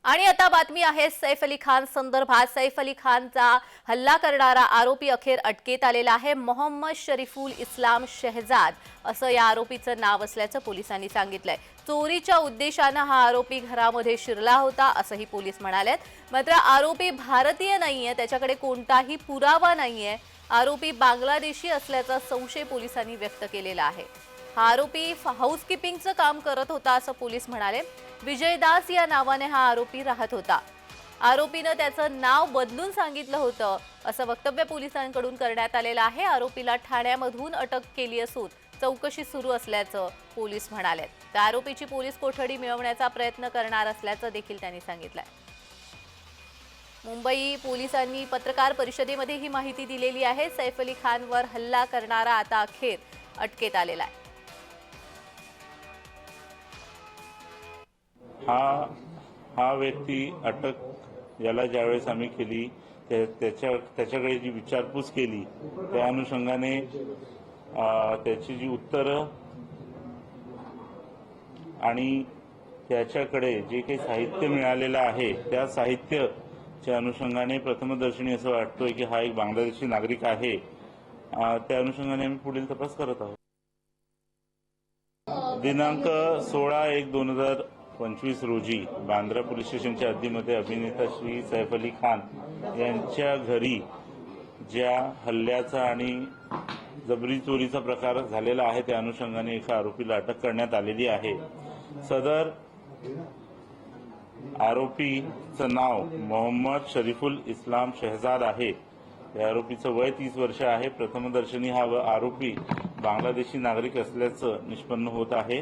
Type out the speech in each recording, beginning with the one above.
आणि आता बातमी आहे सैफ अली खान संदर्भात। सैफ अली खानचा हल्ला करणारा आरोपी अखेर अटकेत आलेला आहे। मोहम्मद शरीफुल इस्लाम शहजाद असं या आरोपीचं नाव असल्याचं पोलिसांनी सांगितलंय। चोरीच्या उद्देशाने हा आरोपी घरामध्ये शिरला होता असंही पोलीस म्हणालेत। मात्र आरोपी भारतीय नाहीये, त्याच्याकडे कोणताही पुरावा नाहीये। आरोपी बांगलादेशी असल्याचा संशय पोलिसांनी व्यक्त केलेला आहे। हा आरोपी हाऊसकीपिंगचं काम करत होता असं पोलीस म्हणाले। विजय दास या नावाने हा आरोपी राहत होता। आरोपीने त्याचं नाव बदलून सांगितलं होतं असं वक्तव्य पोलिसांकडून करण्यात आलेलं आहे। आरोपीला ठाण्यामधून अटक केली असून चौकशी सुरू असल्याचं पोलीस म्हणाले। तर आरोपीची पोलीस कोठडी मिळवण्याचा प्रयत्न करणार असल्याचं देखील त्यांनी सांगितलंय। मुंबई पोलिसांनी पत्रकार परिषदेमध्ये ही माहिती दिलेली आहे। सैफ अली खानवर हल्ला करणारा आता अखेर अटकेत आलेला आहे। हा व्यक्ती अटक याला ज्यावेळेस आम्ही केली त्याच्याकडे जी विचारपूस केली त्या अनुषंगाने त्याची जी उत्तरं आणि त्याच्याकडे जे काही साहित्य मिळालेलं आहे त्या साहित्याच्या अनुषंगाने प्रथमदर्शनी असं वाटतोय की हा एक बांगलादेशी नागरिक आहे। त्या अनुषंगाने आम्ही पुढील तपास करत आहोत। दिनांक 16/1/2025 रोजी बांद्रा पोलीस स्टेशनच्या हद्दीमध्ये अभिनेता श्री सैफ अली खान यांच्या घरी ज्या हल्ल्याचा आणि जबरी चोरीचा प्रकार झालेला आहे त्या अनुषंगाने एका आरोपीला अटक करण्यात आलेली आहे। सदर आरोपीचं नाव मोहम्मद शरीफुल इस्लाम शहजाद आहे। या आरोपीचं वय 30 वर्ष आहे। प्रथमदर्शनी हा आरोपी बांगलादेशी नागरिक असल्याचं निष्पन्न होत आहे।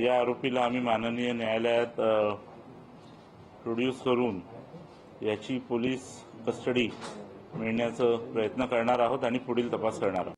या आरोपीला आम्ही माननीय न्यायालयात प्रोड्यूस करून याची पोलीस कस्टडी मिळण्याचा प्रयत्न करणार आहोत आणि पुढील तपास करणार आहोत।